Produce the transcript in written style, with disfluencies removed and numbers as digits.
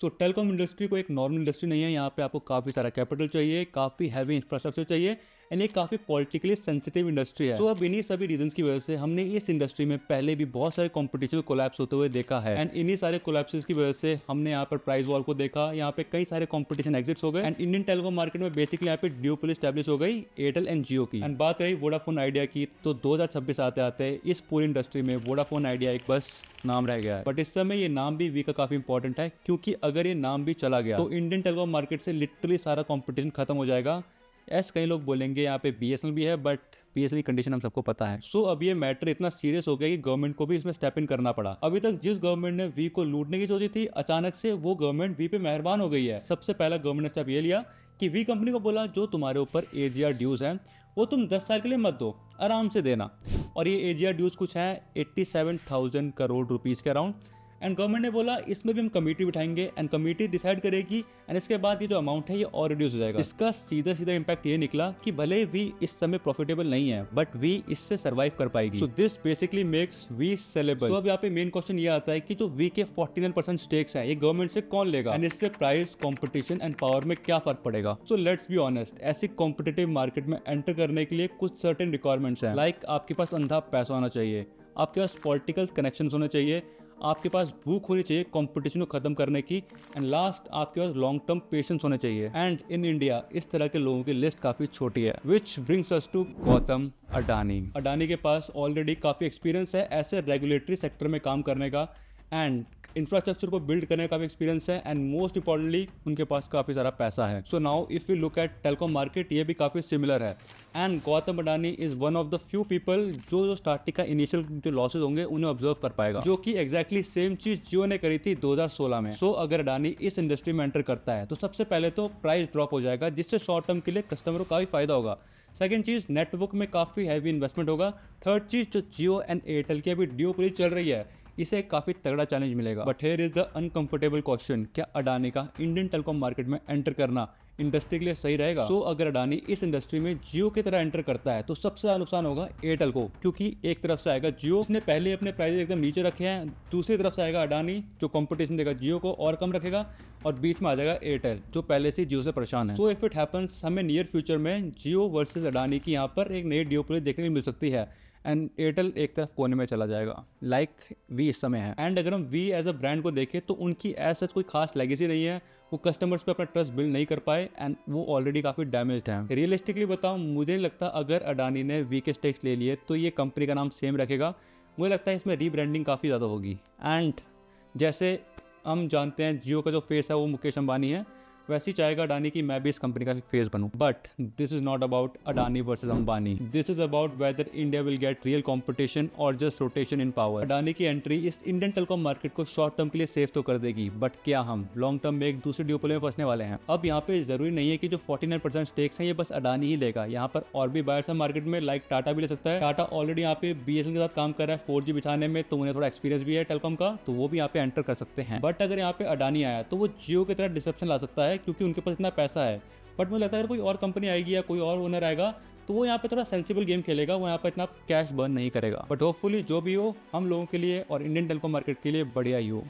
सो telecom industry को एक normal industry नहीं है, यहाँ पे आपको काफ़ी सारा कैपिटल चाहिए, काफ़ी हैवी इंफ्रास्ट्रक्चर चाहिए एंड ये काफ़ी पॉलिटिकली सेंसिटिव इंडस्ट्री है। सो अब इन्हीं सभी रीजंस की वजह से हमने इस इंडस्ट्री में पहले भी बहुत सारे कॉम्पिटिशन कोलैप्स होते हुए देखा है एंड इन्हीं सारे कोलैप्सेस की वजह से हमने यहाँ पर प्राइस वॉर को देखा, यहाँ पे कई सारे कॉम्पिटिशन एग्जिट्स हो गए एंड इंडियन टेलीकॉम मार्केट में बेसिकली यहाँ पे ड्यूपल स्टैब्लिश हो गई एयरटेल एंड जियो की। एंड बात रही वोडाफोन आइडिया की, तो 2026 आते आते इस पूरी इंडस्ट्री में वोडाफोन आइडिया एक बस नाम रह गया है। बट इस समय ये नाम भी वी का काफी इंपॉर्टेंट है, क्योंकि अगर ये नाम भी चला गया तो इंडियन टेलीकॉम मार्केट से लिटरली सारा कंपटीशन खत्म हो जाएगा। ऐसे कई लोग बोलेंगे यहाँ पे बीएसएनएल भी है, बट बीएसएनएल कंडीशन हम सबको पता है। सो अब ये मैटर इतना सीरियस हो गया कि गवर्नमेंट को भी इसमें स्टेप इन करना पड़ा। अभी तक जिस गवर्नमेंट ने वी को लूटने की सोची थी, अचानक से वो गवर्नमेंट वी पे मेहरबान हो गई है। सबसे पहला गवर्नमेंट ने स्टेप ये लिया कि वी कंपनी को बोला जो तुम्हारे ऊपर एजीआर ड्यूज है वो तुम 10 साल के लिए मत दो, आराम से देना। और ये एजीआर ड्यूज कुछ है 87,000 करोड़ रुपीज के अराउंड। एंड गवर्नमेंट ने बोला इसमें भी हम कमेटी बिठाएंगे एंड कमेटी डिसाइड करेगी एंड इसके बाद ये जो अमाउंट है ये और रिड्यूस हो जाएगा। इसका सीधा सीधा इम्पैक्ट ये निकला कि भले वी इस समय प्रॉफिटेबल नहीं है, बट वी इससे सर्वाइव कर पाएगी। So this basically makes we saleable. So अब यहाँ पे मेन क्वेश्चन ये आता है कि जो वी के 49% स्टेक्स है ये गवर्नमेंट से कौन लेगा एंड इससे प्राइस, कॉम्पिटिशन एंड पावर में क्या फर्क पड़ेगा। सो लेट्स बी ऑनेस्ट, ऐसी कॉम्पिटेटिव मार्केट में एंटर करने के लिए कुछ सर्टेन रिक्वायरमेंट्स हैं। लाइक आपके पास अंधा पैसा होना चाहिए, आपके पास पॉलिटिकल कनेक्शंस होने चाहिए, आपके पास भूख होनी चाहिए कंपटीशन को खत्म करने की, एंड लास्ट आपके पास लॉन्ग टर्म पेशेंस होने चाहिए। एंड इन इंडिया इस तरह के लोगों की लिस्ट काफी छोटी है, which brings us to Gautam Adani. Adani के पास ऑलरेडी काफी एक्सपीरियंस है ऐसे रेगुलेटरी सेक्टर में काम करने का, एंड इंफ्रास्ट्रक्चर को बिल्ड करने का भी एक्सपीरियंस है, एंड मोस्ट इंपॉर्टेंटली उनके पास काफी सारा पैसा है। So now if you look at telecom market, ये भी काफी सिमिलर है and Gautam Adani is one of the few people जो स्टार्टिंग का इनिशियल जो लॉसेज होंगे उन्हें ऑब्जर्व कर पाएगा, जो कि एग्जैक्टली सेम चीज जियो ने करी थी 2016 में। सो अगर अडानी इस इंडस्ट्री में एंटर करता है तो सबसे पहले तो प्राइस ड्रॉप हो जाएगा, जिससे शॉर्ट टर्म के लिए कस्टमर को काफी फायदा होगा। सेकंड चीज, नेटवर्क में काफी हैवी इन्वेस्टमेंट होगा। थर्ड चीज, जो जियो एंड एयरटेल की अभी ड्यूओपोली चल रही है इसे काफी तगड़ा चैलेंज मिलेगा। But here is the uncomfortable question, क्या अडानी का इंडियन टेलीकॉम मार्केट में एंटर करना इंडस्ट्री के लिए सही रहेगा? सो अगर अडानी इस इंडस्ट्री में जियो की तरह एंटर करता है तो सबसे ज्यादा नुकसान होगा एयरटेल को, क्योंकि एक तरफ से आएगा जियो, उसने पहले अपने प्राइस एकदम नीचे रखे हैं, दूसरी तरफ से आएगा अडानी जो कंपटीशन देगा जियो को और कम रखेगा, और बीच में आ जाएगा एयरटेल जो पहले से जियो से परेशान है। सो इफ इट हैपेंस, हमें नियर फ्यूचर में जियो वर्सेस अडानी की यहाँ पर एक नई ड्यूओपोली देखने को मिल सकती है एंड एयरटेल एक तरफ कोने में चला जाएगा लाइक वी इस समय है। एंड अगर हम वी एज अ ब्रांड को देखें तो उनकी ऐसा कोई खास लेगेसी नहीं है, वो कस्टमर्स पे अपना ट्रस्ट बिल्ड नहीं कर पाए एंड वो ऑलरेडी काफ़ी डैमेज्ड है। रियलिस्टिकली बताऊं, मुझे नहीं लगता अगर अडानी ने वी के स्टेक्स ले लिए तो ये कंपनी का नाम सेम रखेगा। मुझे लगता है इसमें रीब्रांडिंग काफ़ी ज़्यादा होगी। एंड जैसे हम जानते हैं जियो का जो फेस है वो मुकेश अंबानी है, वैसे ही चाहेगा अडानी की मैं भी इस कंपनी का फेस बनूं। But this is not about Adani versus Ambani, this is about whether India will get real competition और just rotation in power. Adani की एंट्री इस इंडियन टेलीकॉम मार्केट को शॉर्ट टर्म के लिए सेफ तो कर देगी, बट क्या हम लॉन्ग टर्म में एक दूसरे ड्यूओपोली में फंसने वाले हैं? अब यहाँ पे जरूरी नहीं है कि जो 49% स्टेक्स हैं ये बस अडानी ही लेगा, यहाँ पर और भी बायर्स हैं मार्केट में, लाइक टाटा भी ले सकता है। टाटा ऑलरेडी यहाँ पे बीएसएनएल के साथ काम कर रहा है 4G बिछाने में, तो उन्हें थोड़ा एक्सपीरियंस भी है टेलीकॉम का, तो वो भी यहाँ पे एंटर कर सकते हैं। बट अगर यहाँ पे अडानी आया तो वो जियो की तरह डिसरप्शन ला सकता है, क्योंकि उनके पास इतना पैसा है। बट मुझे लगता है अगर कोई और कंपनी आएगी या कोई और ओनर आएगा तो वो यहाँ पे थोड़ा सेंसिबल गेम खेलेगा, वो यहाँ पे इतना कैश बर्न नहीं करेगा। बट होपफुली जो भी हो हम लोगों के लिए और इंडियन टेलीकॉम मार्केट के लिए बढ़िया ही हो।